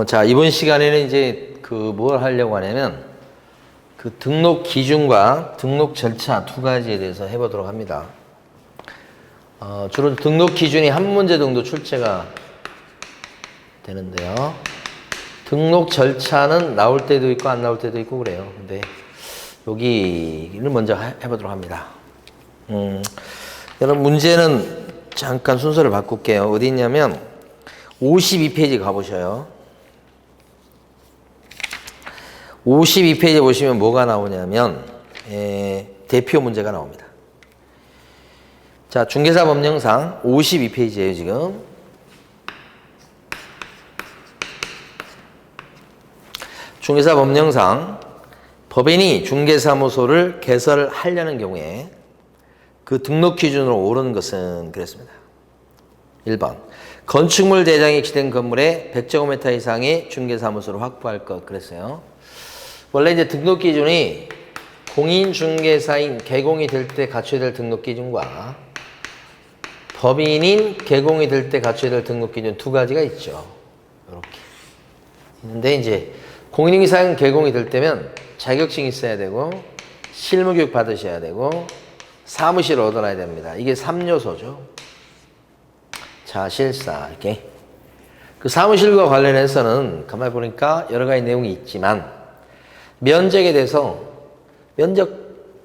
자, 이번 시간에는 이제 뭘 하려고 하냐면 등록 기준과 등록 절차 두 가지에 대해서 해보도록 합니다. 주로 등록 기준이 한 문제 정도 출제가 되는데요. 등록 절차는 나올 때도 있고 안 나올 때도 있고 그래요. 근데 여기를 먼저 해보도록 합니다. 여러분 문제는 잠깐 순서를 바꿀게요. 어디 있냐면 52페이지 가보셔요. 52페이지 보시면 뭐가 나오냐면 대표 문제가 나옵니다. 자, 중개사 법령상 52페이지예요 지금. 중개사 법령상 법인이 중개사무소를 개설하려는 경우에 그 등록 기준으로 옳은 것은 그랬습니다. 1번 건축물 대장이 기재된 건물에 100제곱미터 이상의 중개사무소를 확보할 것 그랬어요. 원래 이제 등록 기준이 공인중개사인 개공이 될 때 갖춰야 될 등록 기준과 법인인 개공이 될 때 갖춰야 될 등록 기준 두 가지가 있죠. 이렇게 있는데 이제 공인중개사인 개공이 될 때면 자격증이 있어야 되고 실무교육 받으셔야 되고 사무실을 얻어놔야 됩니다. 이게 3요소죠. 자, 실사 이렇게 그 사무실과 관련해서는 가만히 보니까 여러 가지 내용이 있지만 면적에 대해서 면적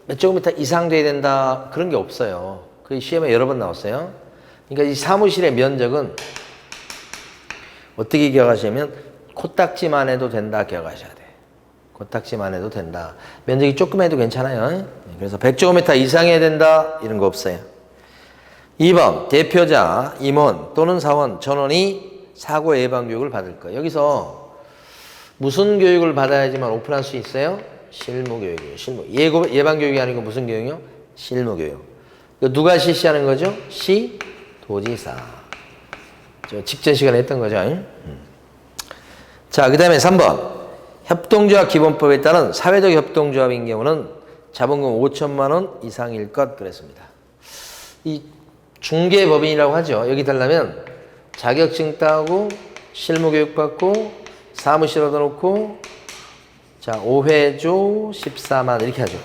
몇 제곱미터 이상 돼야 된다 그런 게 없어요. 그 시험에 여러 번 나왔어요. 그러니까 이 사무실의 면적은 어떻게 기억하시냐면 코딱지만 해도 된다 기억하셔야 돼. 코딱지만 해도 된다. 면적이 조금 해도 괜찮아요. 그래서 100제곱미터 이상해야 된다 이런 거 없어요. 2번 대표자, 임원 또는 사원, 전원이 사고 예방 교육을 받을 거. 여기서 무슨 교육을 받아야지만 오픈할 수 있어요? 실무 교육이에요. 실무. 예방 교육이 아니고 무슨 교육이요? 실무 교육. 누가 실시하는 거죠? 시도지사. 저 직전 시간에 했던 거죠. 자, 그 다음에 3번. 협동조합 기본법에 따른 사회적 협동조합인 경우는 자본금 5천만 원 이상일 것 그랬습니다. 이 중개법인이라고 하죠. 여기 달라면 자격증 따고 실무교육 받고 사무실 얻어놓고 자 5회조 14만 이렇게 하죠.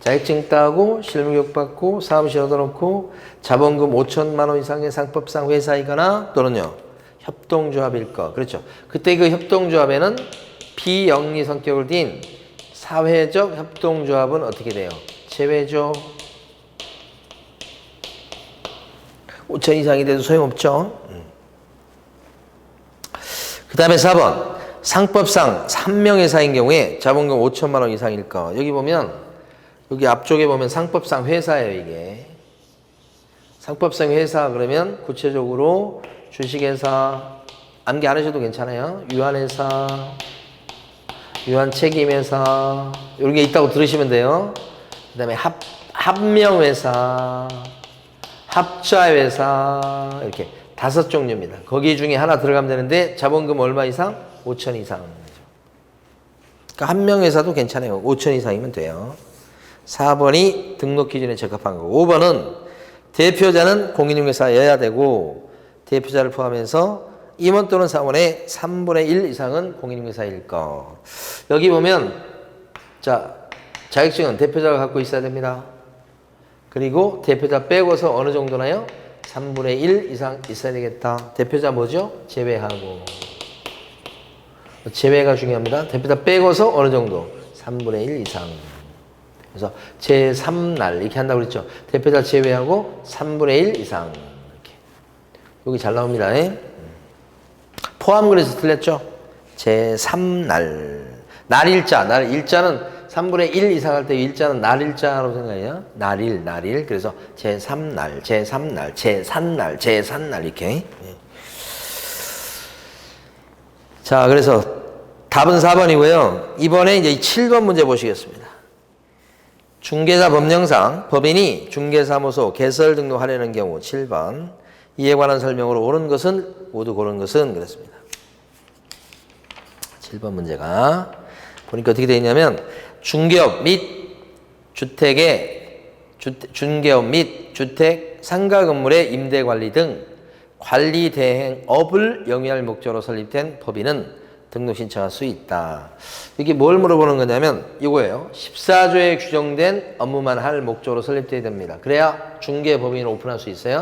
자격증 따고 실무교육 받고 사무실 얻어놓고 자본금 5천만 원 이상의 상법상 회사이거나 또는요 협동조합일 것. 그렇죠. 그때 그 협동조합에는 비영리 성격을 띤 사회적 협동조합은 어떻게 돼요? 제외죠. 5천 이상이 돼도 소용없죠. 그 다음에 4번 상법상 3명회사인 경우에 자본금 5천만 원 이상일 거. 여기 보면 여기 앞쪽에 보면 상법상 회사예요. 이게 상법상 회사 그러면 구체적으로 주식회사 암기 안 하셔도 괜찮아요. 유한회사 유한책임회사 이런 게 있다고 들으시면 돼요. 그 다음에 합명회사 합자회사 이렇게 5종류입니다. 거기 중에 하나 들어가면 되는데 자본금 얼마 이상? 5천 이상. 그러니까 한 명 회사도 괜찮아요. 5천 이상이면 돼요. 4번이 등록 기준에 적합한 거고 5번은 대표자는 공인중개사여야 되고 대표자를 포함해서 임원 또는 사원의 3분의 1 이상은 공인중개사일 거. 여기 보면 자 자격증은 대표자가 갖고 있어야 됩니다. 그리고 대표자 빼고서 어느 정도나요? 3분의 1 이상 있어야 되겠다. 대표자 뭐죠? 제외하고. 제외가 중요합니다. 대표자 빼고서 어느 정도? 3분의 1 이상. 그래서 제3날 이렇게 한다고 그랬죠. 대표자 제외하고 3분의 1 이상. 이렇게. 여기 잘 나옵니다. 포함 그래서 틀렸죠? 제3날. 날일자. 일자는 3분의 1 이상 할 때 일자는 날일자로 생각해요. 날일. 그래서 제3날, 제3날 이렇게. 자, 그래서 답은 4번이고요. 이번에 이제 7번 문제 보시겠습니다. 중개사 법령상 법인이 중개사무소 개설 등록하려는 경우 7번. 이에 관한 설명으로 옳은 것은 모두 고른 것은 그랬습니다. 7번 문제가 보니까 어떻게 되어 있냐면 중개업 및 주택 상가 건물의 임대 관리 등 관리 대행업을 영위할 목적으로 설립된 법인은 등록 신청할 수 있다. 이게 뭘 물어보는 거냐면 이거예요. 14조에 규정된 업무만 할 목적으로 설립돼야 됩니다. 그래야 중개법인을 오픈할 수 있어요.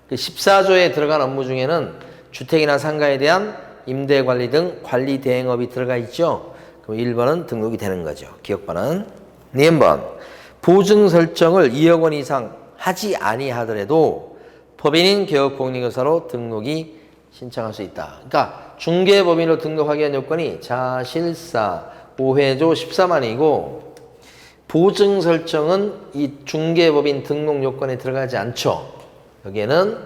14조에 들어간 업무 중에는 주택이나 상가에 대한 임대관리 등 관리 대행업이 들어가 있죠. 그럼 1번은 등록이 되는 거죠. 기억번은. 2번 보증 설정을 2억 원 이상 하지 아니하더라도 법인인 개업공인인증서로 등록이 신청할 수 있다. 그러니까 중개법인으로 등록하기 위한 요건이 자실사 5회조 14만이고 보증 설정은 이 중개법인 등록 요건에 들어가지 않죠. 여기에는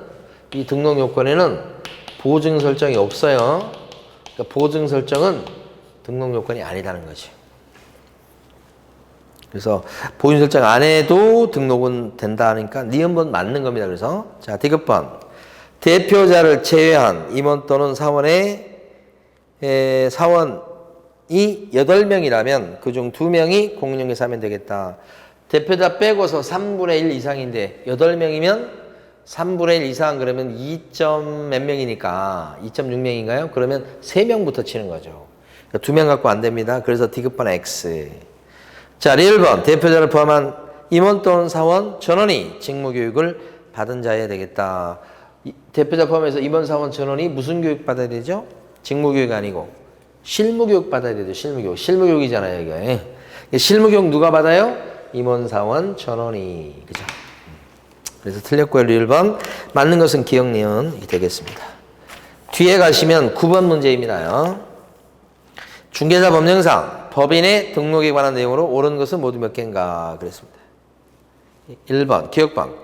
이 등록 요건에는 보증 설정이 없어요. 그러니까 보증 설정은 등록 요건이 아니라는 거지. 그래서 보증 설정 안 해도 등록은 된다 하니까 니은번 맞는 겁니다. 그래서 자 디귿번 대표자를 제외한 임원 또는 사원이 8명이라면 그중 2명이 공인중개사 하면 되겠다. 대표자 빼고서 3분의 1 이상인데 8명이면 3분의 1 이상 그러면 2점 몇 명이니까 2.6명인가요? 그러면 3명부터 치는 거죠. 2명 갖고 안 됩니다. 그래서 디귿번 X. 자, 1번 대표자를 포함한 임원 또는 사원 전원이 직무교육을 받은 자여야 되겠다. 대표자 포함해서 임원, 사원, 전원이 무슨 교육 받아야 되죠? 직무교육 아니고 실무교육 받아야 되죠. 실무교육. 실무교육이잖아요. 이게. 실무교육 누가 받아요? 임원, 사원, 전원이. 그죠? 그래서 틀렸고요. 1번. 맞는 것은 기억, 니은이 되겠습니다. 뒤에 가시면 9번 문제입니다. 중개사 법령상 법인의 등록에 관한 내용으로 옳은 것은 모두 몇 개인가 그랬습니다. 1번 기억방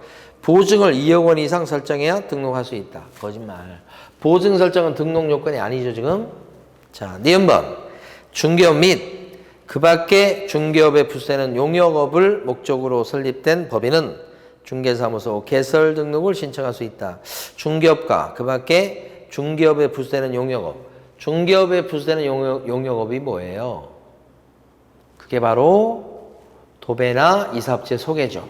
보증을 2억 원 이상 설정해야 등록할 수 있다. 거짓말. 보증 설정은 등록 요건이 아니죠 지금. 자, 니은번 중개업 및 그 밖에 중개업에 부수되는 용역업을 목적으로 설립된 법인은 중개사무소 개설 등록을 신청할 수 있다. 중개업과 그 밖에 중개업에 부수되는 용역업. 중개업에 부수되는 용역업이 뭐예요? 그게 바로 도배나 이사업체 소개죠.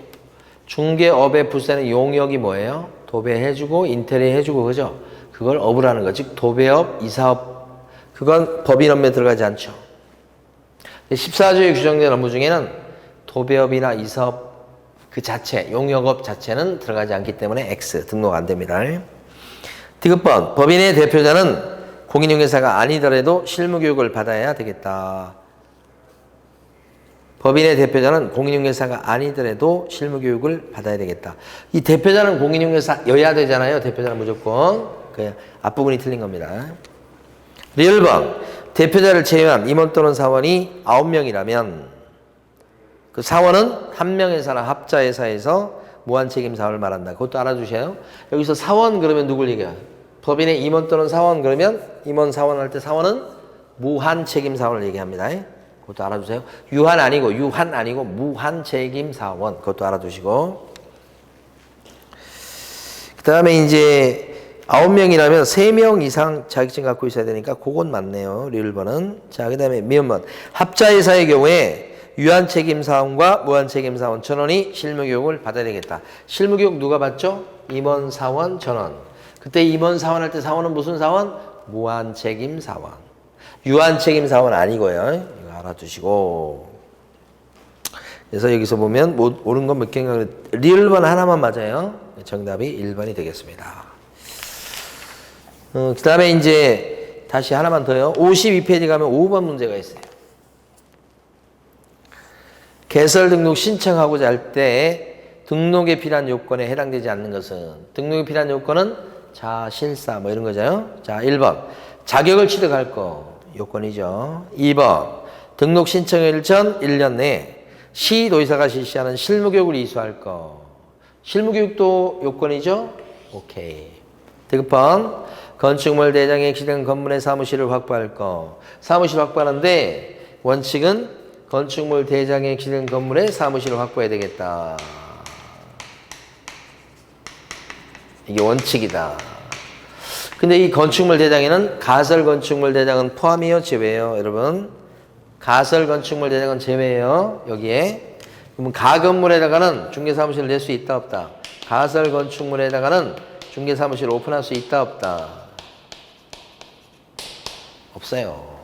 중개업에 부수되는 용역이 뭐예요? 도배해주고 인테리어 해주고 그죠? 그걸 업을 하는 거. 즉 도배업, 이사업 그건 법인 업무에 들어가지 않죠. 14조에 규정된 업무 중에는 도배업이나 이사업 그 자체, 용역업 자체는 들어가지 않기 때문에 X 등록 안 됩니다. 디귿번 법인의 대표자는 공인중개사가 아니더라도 실무교육을 받아야 되겠다. 법인의 대표자는 공인중개사가 아니더라도 실무교육을 받아야 되겠다. 이 대표자는 공인중개사여야 되잖아요. 대표자는 무조건. 그 앞부분이 틀린 겁니다. 1번 대표자를 제외한 임원 또는 사원이 9명이라면 그 사원은 한 명의 사람 합자회사에서 무한책임 사원을 말한다. 그것도 알아두셔요. 여기서 사원 그러면 누굴 얘기해요? 법인의 임원 또는 사원 그러면 임원 사원 할 때 사원은 무한책임 사원을 얘기합니다. 그것도 알아두세요. 유한 아니고 무한책임 사원. 그것도 알아두시고. 그 다음에 이제 9명이라면 3명 이상 자격증 갖고 있어야 되니까 그건 맞네요. 1번은. 자, 그 다음에 미음번. 합자회사의 경우에 유한책임사원과 무한책임사원 전원이 실무교육을 받아야 되겠다. 실무교육 누가 받죠? 임원, 사원, 전원. 그때 임원, 사원 할 때 사원은 무슨 사원? 무한책임사원. 유한책임사원 아니고요. 이거 알아두시고. 그래서 여기서 보면 옳은 건 몇 개인가. 1번 하나만 맞아요. 정답이 1번이 되겠습니다. 그 다음에 이제 다시 하나만 더요. 52페이지 가면 5번 문제가 있어요. 개설 등록 신청하고자 할 때 등록에 필요한 요건에 해당되지 않는 것은 등록에 필요한 요건은 자실사 뭐 이런 거죠. 자, 1번 자격을 취득할 거 요건이죠. 2번 등록 신청일 전 1년 내에 시도의사가 실시하는 실무교육을 이수할 거. 실무교육도 요건이죠. 오케이. 디귿번 건축물 대장에 액시된 건물의 사무실을 확보할 거. 사무실 확보하는데 원칙은 건축물 대장에 액시된 건물의 사무실을 확보해야 되겠다. 이게 원칙이다. 근데 이 건축물 대장에는 가설 건축물 대장은 포함이에요, 제외예요, 여러분? 가설 건축물 대장은 제외예요, 여기에. 그러면 가건물에다가는 중개사무실을 낼 수 있다, 없다? 가설 건축물에다가는 중개사무실 오픈할 수 있다 없다? 없어요.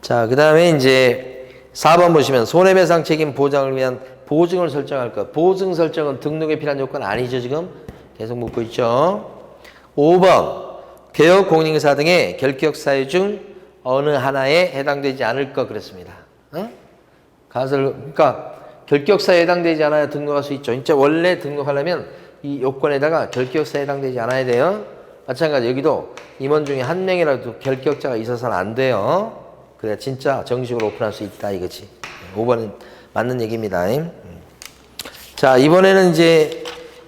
자, 그 다음에 이제 4번 보시면 손해배상 책임 보장을 위한 보증을 설정할 것. 보증 설정은 등록에 필요한 요건 아니죠, 지금? 계속 묻고 있죠. 5번 개업 공인인사 등의 결격 사유 중 어느 하나에 해당되지 않을 것 그랬습니다. 어? 그러니까 결격 사유에 해당되지 않아야 등록할 수 있죠. 진짜 원래 등록하려면 이 요건에다가 결격 사유에 해당되지 않아야 돼요. 마찬가지 여기도 임원 중에 한 명이라도 결격자가 있어서는 안 돼요. 그래야 진짜 정식으로 오픈할 수 있다 이거지. 5번은 맞는 얘기입니다. 자, 이번에는 이제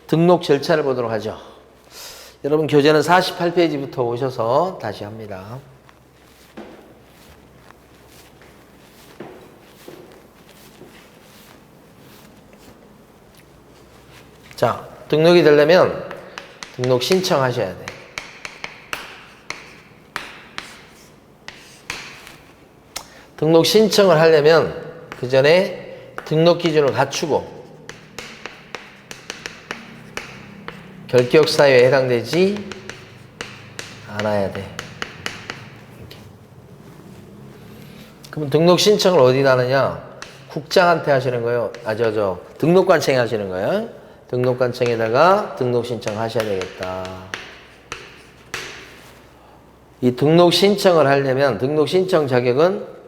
등록 절차를 보도록 하죠. 여러분 교재는 48페이지부터 오셔서 다시 합니다. 자, 등록이 되려면 등록 신청하셔야 돼. 등록 신청을 하려면 그 전에 등록 기준을 갖추고 결격 사유에 해당되지 않아야 돼. 이렇게. 그럼 등록 신청을 어디다 하느냐? 국장한테 하시는 거예요. 등록관청에 하시는 거예요. 등록관청에다가 등록 신청하셔야 되겠다. 이 등록 신청을 하려면 등록 신청 자격은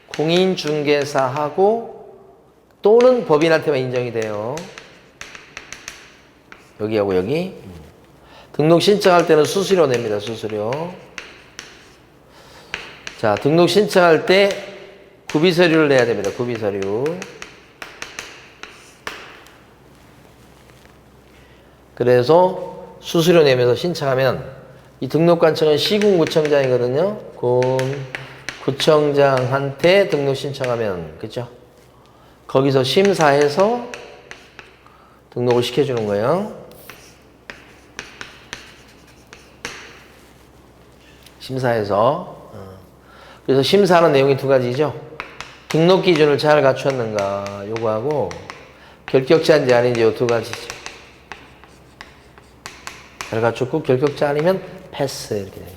공인중개사하고 또는 법인한테만 인정이 돼요. 여기하고 여기. 등록 신청할 때는 수수료 냅니다. 수수료. 자, 등록 신청할 때 구비서류를 내야 됩니다. 구비서류. 그래서 수수료 내면서 신청하면 이 등록관청은 시군구청장이거든요. 구청장한테 등록 신청하면 그죠? 거기서 심사해서 등록을 시켜주는 거예요. 심사해서. 그래서 심사하는 내용이 두 가지죠. 등록 기준을 잘 갖추었는가 요거하고 결격자인지 아닌지 요 두 가지죠. 잘 갖췄고 결격자 아니면 패스 이렇게 되죠.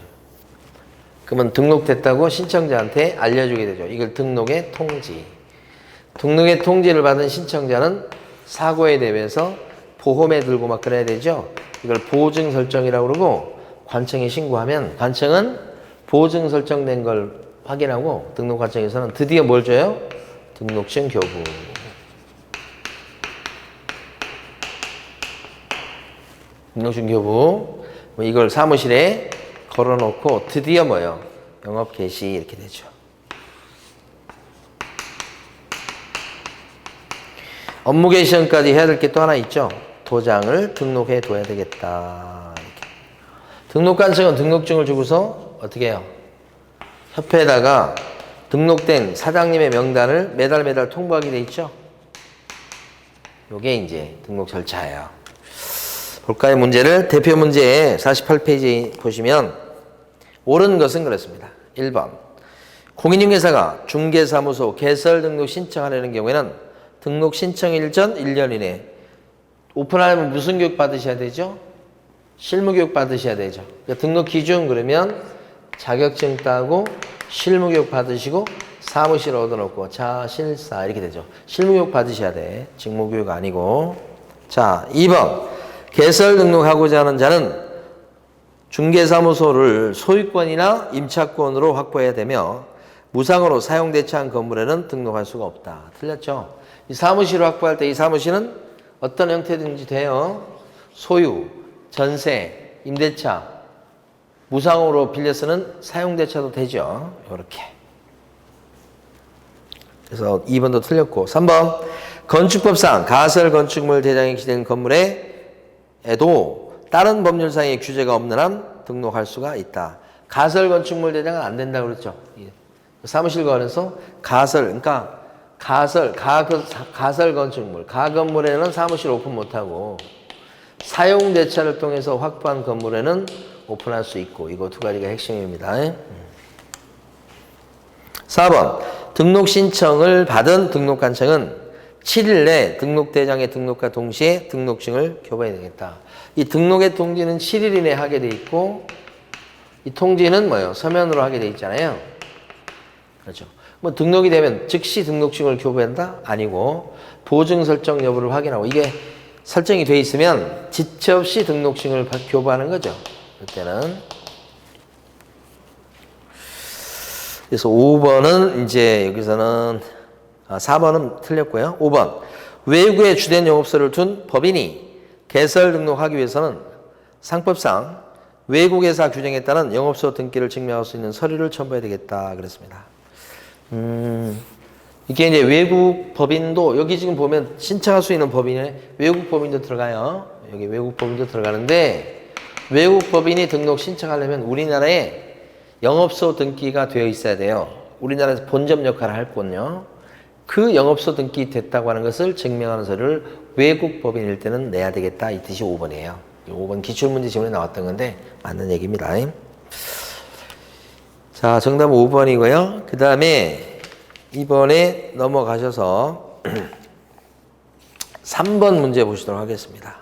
그러면 등록됐다고 신청자한테 알려주게 되죠. 이걸 등록의 통지. 등록의 통지를 받은 신청자는 사고에 대비해서 보험에 들고 막 그래야 되죠. 이걸 보증 설정이라고 그러고 관청에 신고하면 관청은 보증 설정된 걸 확인하고 등록관청에서는 드디어 뭘 줘요? 등록증 교부. 등록증 교부. 이걸 사무실에 걸어놓고 드디어 뭐예요? 영업 개시 이렇게 되죠. 업무 개시전까지 해야 될 게 또 하나 있죠. 도장을 등록해 둬야 되겠다. 이렇게. 등록관청은 등록증을 주고서 어떻게 해요? 협회에다가 등록된 사장님의 명단을 매달 통보하게 돼 있죠. 요게 이제 등록 절차예요. 볼까요? 문제를 대표 문제 48페이지 보시면 옳은 것은 그렇습니다. 1번 공인중개사가 중개사무소 개설 등록 신청하려는 경우에는 등록 신청일 전 1년 이내 오픈하려면 무슨 교육 받으셔야 되죠? 실무교육 받으셔야 되죠. 그러니까 등록 기준 그러면 자격증 따고 실무교육 받으시고 사무실 얻어놓고 자실사 이렇게 되죠. 실무교육 받으셔야 돼. 직무교육 아니고. 자, 2번 개설 등록하고자 하는 자는 중개사무소를 소유권이나 임차권으로 확보해야 되며 무상으로 사용대체한 건물에는 등록할 수가 없다. 틀렸죠? 이 사무실을 확보할 때 이 사무실은 어떤 형태든지 돼요. 소유, 전세, 임대차, 무상으로 빌려 쓰는 사용대차도 되죠. 이렇게. 그래서 2번도 틀렸고 3번 건축법상 가설 건축물 대장에 기재된 건물에도 다른 법률상의 규제가 없는 한 등록할 수가 있다. 가설 건축물 대장은 안 된다고 그랬죠. 사무실 관해서 가설, 그러니까 가설 건축물, 가건물에는 사무실 오픈 못하고 사용대차를 통해서 확보한 건물에는 오픈할 수 있고 이거 두 가지가 핵심입니다. 4번 등록 신청을 받은 등록관청은 7일 내 등록대장의 등록과 동시에 등록증을 교부해야 되겠다. 이 등록의 통지는 7일 이내 하게 돼 있고 이 통지는 뭐예요? 서면으로 하게 돼 있잖아요. 그렇죠. 뭐 등록이 되면 즉시 등록증을 교부한다? 아니고 보증 설정 여부를 확인하고 이게 설정이 돼 있으면 지체 없이 등록증을 교부하는 거죠. 그때는. 그래서 5번은 이제 여기서는 4번은 틀렸고요. 5번. 외국에 주된 영업소를 둔 법인이 개설 등록하기 위해서는 상법상 외국 회사 규정에 따른 영업소 등기를 증명할 수 있는 서류를 첨부해야 되겠다 그랬습니다. 이게 이제 외국 법인도 여기 지금 보면 신청할 수 있는 법인에 외국 법인도 들어가요. 여기 외국 법인도 들어가는데 외국 법인이 등록 신청하려면 우리나라에 영업소 등기가 되어 있어야 돼요. 우리나라에서 본점 역할을 할 뿐요. 그 영업소 등기 됐다고 하는 것을 증명하는 서류를 외국 법인일 때는 내야 되겠다. 이 뜻이 5번이에요. 5번 기출문제 지원에 나왔던 건데 맞는 얘기입니다. 자, 정답은 5번이고요. 그 다음에 이번에 넘어가셔서 3번 문제 보시도록 하겠습니다.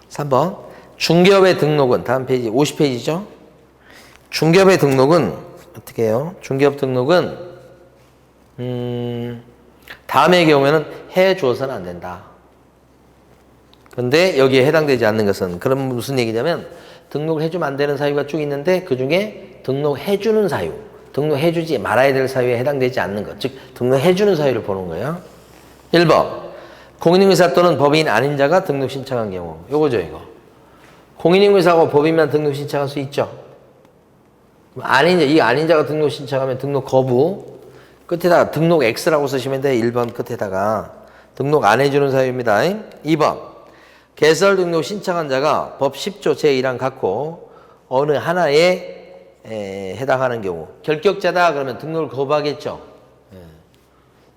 3번. 중개업의 등록은 다음 페이지 50페이지죠. 중개업의 등록은 어떻게 해요? 중개업 등록은 다음의 경우에는 해 주어서는 안 된다. 근데 여기에 해당되지 않는 것은 그럼 무슨 얘기냐면 등록을 해주면 안 되는 사유가 쭉 있는데 그 중에 등록해주는 사유, 등록해주지 말아야 될 사유에 해당되지 않는 것, 즉 등록해주는 사유를 보는 거예요. 1번 공인인증사 또는 법인 아닌 자가 등록 신청한 경우 요거죠. 이거 공인인증사하고 법인만 등록 신청할 수 있죠. 아닌 자, 이 아닌 자가 등록 신청하면 등록 거부 끝에다가 등록 X라고 쓰시면 돼요. 1번 끝에다가 등록 안 해주는 사유입니다. 2번 개설 등록 신청한 자가 법 10조 제1항 갖고 어느 하나에 해당하는 경우 결격자다 그러면 등록을 거부하겠죠.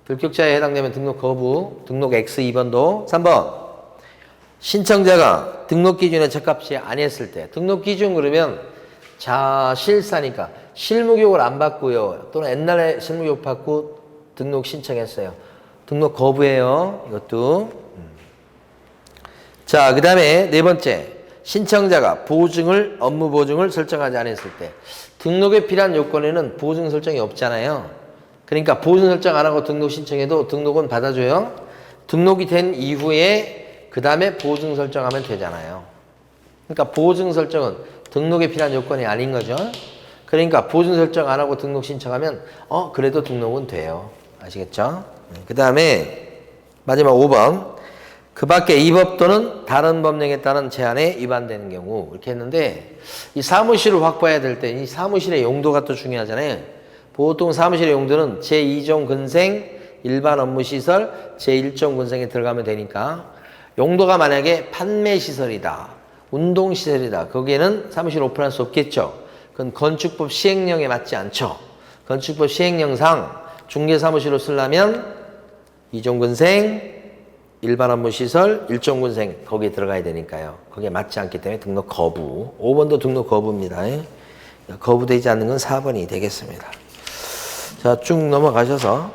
결격자에 해당되면 등록 거부, 등록 X 2번도. 3번 신청자가 등록 기준에 적합치 아니했을 때 등록 기준 그러면 자실사니까 실무교육을 안 받고요. 또는 옛날에 실무교육 받고 등록 신청했어요. 등록 거부해요. 이것도. 자, 그 다음에 네 번째. 신청자가 업무 보증을 설정하지 않았을 때. 등록에 필요한 요건에는 보증 설정이 없잖아요. 그러니까 보증 설정 안 하고 등록 신청해도 등록은 받아줘요. 등록이 된 이후에 그 다음에 보증 설정하면 되잖아요. 그러니까 보증 설정은 등록에 필요한 요건이 아닌 거죠. 그러니까 보증 설정 안 하고 등록 신청하면 그래도 등록은 돼요. 아시겠죠? 그 다음에 마지막 5번. 그 밖에 이 법 또는 다른 법령에 따른 제한에 위반되는 경우 이렇게 했는데 이 사무실을 확보해야 될 때 이 사무실의 용도가 또 중요하잖아요. 보통 사무실의 용도는 제2종 근생 일반 업무시설 제1종 근생에 들어가면 되니까 용도가 만약에 판매시설이다. 운동시설이다. 거기에는 사무실 오픈할 수 없겠죠. 그건 건축법 시행령에 맞지 않죠. 건축법 시행령상 중개사무실로 쓰려면 2종 근생 일반 업무시설, 1종 근생 거기에 들어가야 되니까요. 거기에 맞지 않기 때문에 등록 거부. 5번도 등록 거부입니다. 거부되지 않는 건 4번이 되겠습니다. 자, 쭉 넘어가셔서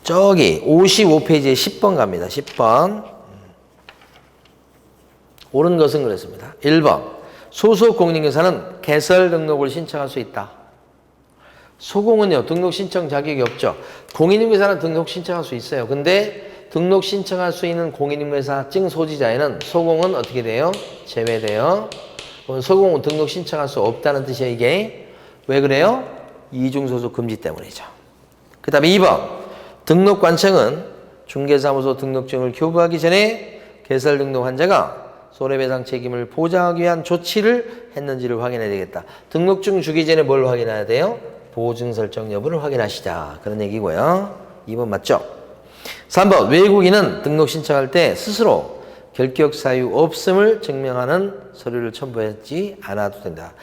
저기 55페이지에 10번 갑니다. 10번. 옳은 것은 그렇습니다. 1번. 소속 공인인증사는 개설 등록을 신청할 수 있다. 소공은요, 등록 신청 자격이 없죠. 공인인증사는 등록 신청할 수 있어요. 근데 등록 신청할 수 있는 공인인증사 증 소지자에는 소공은 어떻게 돼요? 제외돼요. 소공은 등록 신청할 수 없다는 뜻이에요, 이게. 왜 그래요? 이중소속 금지 때문이죠. 그 다음에 2번. 등록관청은 중개사무소 등록증을 교부하기 전에 개설 등록 환자가 손해배상 책임을 보장하기 위한 조치를 했는지를 확인해야 되겠다. 등록증 주기 전에 뭘 확인해야 돼요? 보증 설정 여부를 확인하시자. 그런 얘기고요. 2번 맞죠? 3번. 외국인은 등록 신청할 때 스스로 결격 사유 없음을 증명하는 서류를 첨부하지 않아도 된다.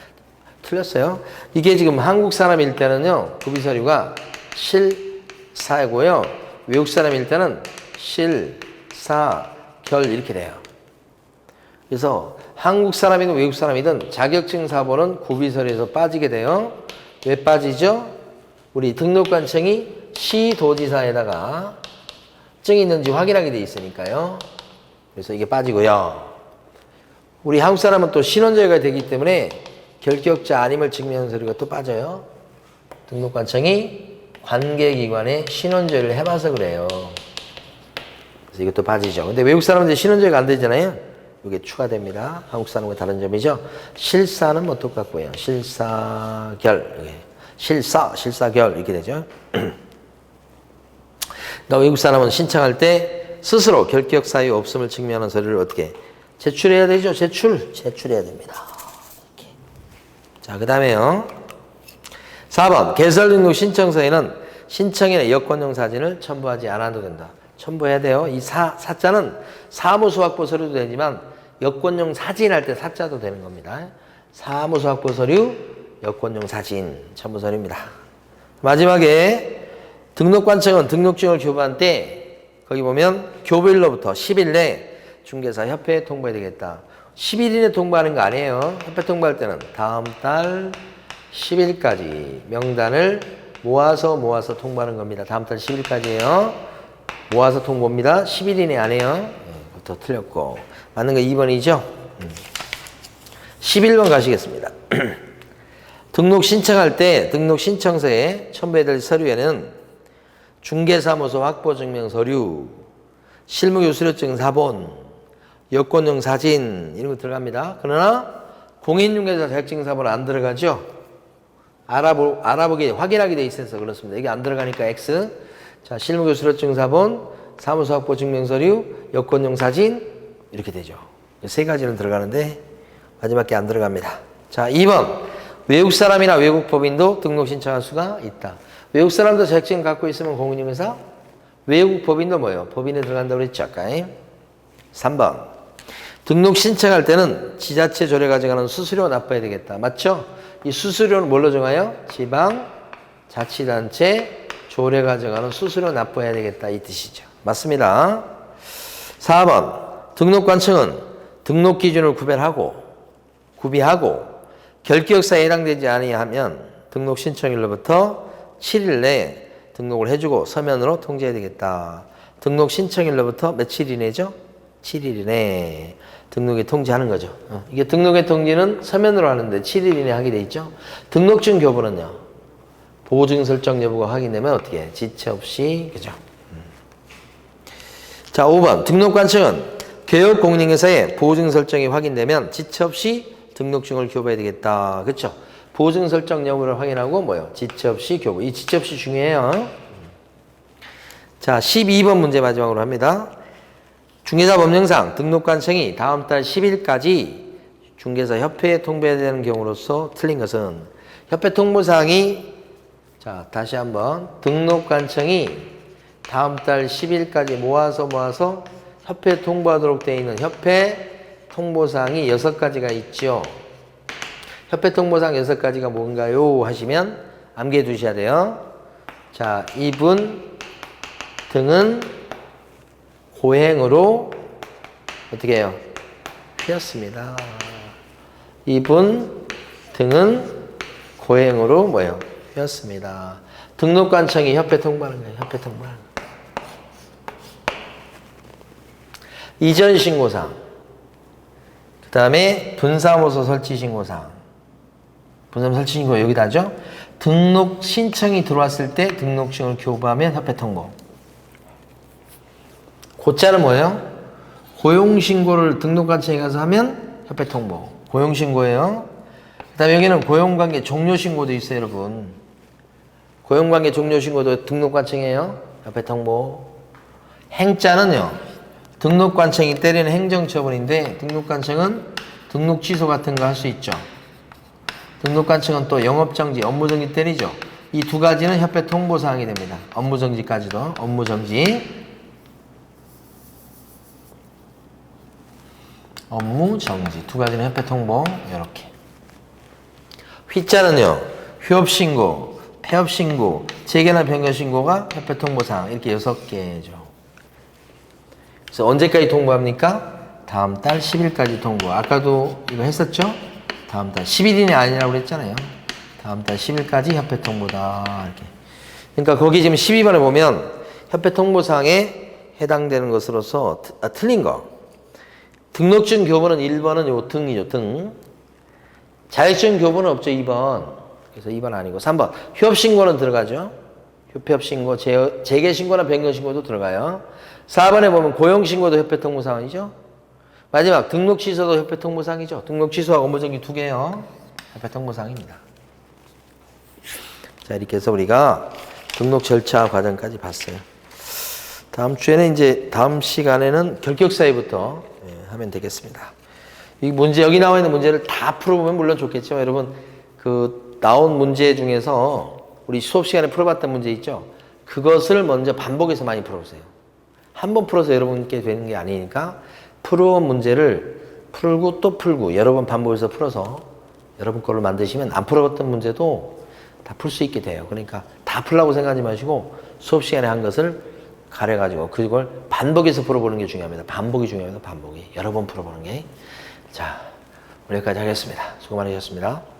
틀렸어요. 이게 지금 한국 사람일 때는요. 구비 서류가 실사고요. 외국 사람일 때는 실사 결 이렇게 돼요. 그래서 한국 사람이든 외국 사람이든 자격증 사본은 구비 서류에서 빠지게 돼요. 왜 빠지죠? 우리 등록관청이 시도지사에다가 증이 있는지 확인하게 돼 있으니까요. 그래서 이게 빠지고요. 우리 한국 사람은 또 신원제가 되기 때문에 결격자 아님을 증명하는 서류가 또 빠져요. 등록관청이 관계기관에 신원제를 해봐서 그래요. 그래서 이것도 빠지죠. 근데 외국 사람은 신원제가 안 되잖아요. 이게 추가됩니다. 한국 사람과 다른 점이죠. 실사는 뭐 똑같고요. 실사결, 실사결 이렇게 되죠. 그러니까 외국 사람은 신청할 때 스스로 결격 사유 없음을 증명하는 서류를 어떻게 제출해야 되죠? 제출해야 됩니다. 이렇게. 자, 그 다음에요. 4번 개설등록 신청서에는 신청인의 여권용 사진을 첨부하지 않아도 된다. 첨부해야 돼요. 이 사자는 사무소 확보 서류도 되지만 여권용 사진 할 때 사자도 되는 겁니다. 사무소 확보 서류, 여권용 사진 첨부 서류입니다. 마지막에 등록관청은 등록증을 교부한 때 거기 보면 교부일로부터 10일 내 중개사 협회에 통보해야 되겠다. 10일 이내 통보하는 거 아니에요. 협회 통보할 때는 다음 달 10일까지 명단을 모아서 통보하는 겁니다. 다음 달 10일까지예요. 모아서 통보입니다. 10일 이내 안 해요. 더 틀렸고. 맞는 거 2번이죠? 11번 가시겠습니다. 등록 신청할 때 등록 신청서에 첨부해야 될 서류에는 중개사무소 확보증명 서류, 실무교수료증 사본, 여권용 사진 이런 거 들어갑니다. 그러나 공인중개사 자격증 사본 안 들어가죠? 알아보기 확인하게 돼 있어서 그렇습니다. 이게 안 들어가니까 X. 자, 실무교수료증 사본, 사무소 확보 증명서류, 여권용 사진 이렇게 되죠. 세 가지는 들어가는데 마지막 게 안 들어갑니다. 자, 2번 외국 사람이나 외국 법인도 등록 신청할 수가 있다. 외국 사람도 자격증 갖고 있으면 공인중개사, 외국 법인도 뭐예요? 법인에 들어간다고 그랬죠 아까. 3번 등록 신청할 때는 지자체 조례 가져가는 수수료 납부해야 되겠다. 맞죠? 이 수수료는 뭘로 정해요? 지방자치단체 조례 가져가는 수수료 납부해야 되겠다 이 뜻이죠. 맞습니다. 4번 등록관청은 등록 기준을 구비하고 결격사에 해당되지 아니하면 등록 신청일로부터 7일 내에 등록을 해주고 서면으로 통지해야 되겠다. 등록 신청일로부터 며칠 이내죠? 7일 이내 등록에 통지하는 거죠. 이게 등록의 통지는 서면으로 하는데 7일 이내 하게 돼 있죠. 등록증 교부는요. 보증 설정 여부가 확인되면 어떻게 해? 지체 없이 그죠? 자, 5번 등록관청은 개업공인회사의 보증 설정이 확인되면 지체 없이 등록증을 교부해야 되겠다. 그렇죠? 보증 설정 여부를 확인하고 뭐요? 지체 없이 교부. 이 지체 없이 중요해요. 자, 12번 문제 마지막으로 합니다. 중개사 법령상 등록관청이 다음 달 10일까지 중개사 협회에 통보해야 되는 경우로서 틀린 것은 협회 통보사항이 자, 다시 한번 등록관청이 다음 달 10일까지 모아서 협회에 통보하도록 되어 있는 협회 통보사항이 6가지가 있죠. 협회 통보사항 6가지가 뭔가요? 하시면 암기해 두셔야 돼요. 자, 이분 등은 고행으로 어떻게 해요? 휘었습니다. 이분 등은 고행으로 뭐예요? 휘었습니다. 등록관청이 협회 통보하는 거예요. 협회 통보하는 거예요. 이전 신고사항, 그 다음에 분사무소 설치 신고사항, 분사무소 설치 신고 여기다 하죠. 등록 신청이 들어왔을 때 등록증을 교부하면 협회 통보. 고자는 뭐예요? 고용신고를 등록관청에 가서 하면 협회 통보. 고용신고예요. 그 다음에 여기는 고용관계 종료신고도 있어요, 여러분. 고용관계 종료신고도 등록관청이에요. 협회 통보. 행자는요. 등록관청이 때리는 행정처분인데 등록관청은 등록 취소 같은 거 할 수 있죠. 등록관청은 또 영업정지, 업무정지 때리죠. 이 두 가지는 협회 통보사항이 됩니다. 업무정지까지도. 업무정지. 업무정지. 두 가지는 협회 통보. 이렇게. 휘자는요. 휴업신고, 폐업신고, 재개나 변경신고가 협회 통보사항. 이렇게 6개죠. 그래서 언제까지 통보합니까? 다음 달 10일까지 통보. 아까도 이거 했었죠? 다음 달 10일 이내 아니라고 그랬잖아요. 다음 달 10일까지 협회 통보다. 이렇게. 그러니까 거기 지금 12번에 보면 협회 통보사항에 해당되는 것으로서 틀린 거. 등록증 교부는 1번은 요 등이죠. 등. 자격증 교부는 없죠. 2번. 그래서 2번 아니고 3번. 휴업신고는 들어가죠. 협회협신고, 재개신고나 변경신고도 들어가요. 4번에 보면 고용신고도 협회 통보사항이죠. 마지막 등록 취소도 협회 통보사항이죠. 등록 취소하고 업무정지 두 개요. 협회 통보사항입니다. 자, 이렇게 해서 우리가 등록 절차 과정까지 봤어요. 다음 주에는 이제 다음 시간에는 결격사유부터 하면 되겠습니다. 이 문제 여기 나와 있는 문제를 다 풀어보면 물론 좋겠죠. 여러분 그 나온 문제 중에서 우리 수업 시간에 풀어봤던 문제 있죠. 그것을 먼저 반복해서 많이 풀어보세요. 한 번 풀어서 여러분께 되는 게 아니니까 풀어온 문제를 풀고 또 풀고 여러 번 반복해서 풀어서 여러분 걸로 만드시면 안 풀어봤던 문제도 다 풀 수 있게 돼요. 그러니까 다 풀라고 생각하지 마시고 수업 시간에 한 것을 가려가지고 그걸 반복해서 풀어보는 게 중요합니다. 반복이 중요합니다. 반복이. 여러 번 풀어보는 게. 자, 오늘 여기까지 하겠습니다. 수고 많으셨습니다.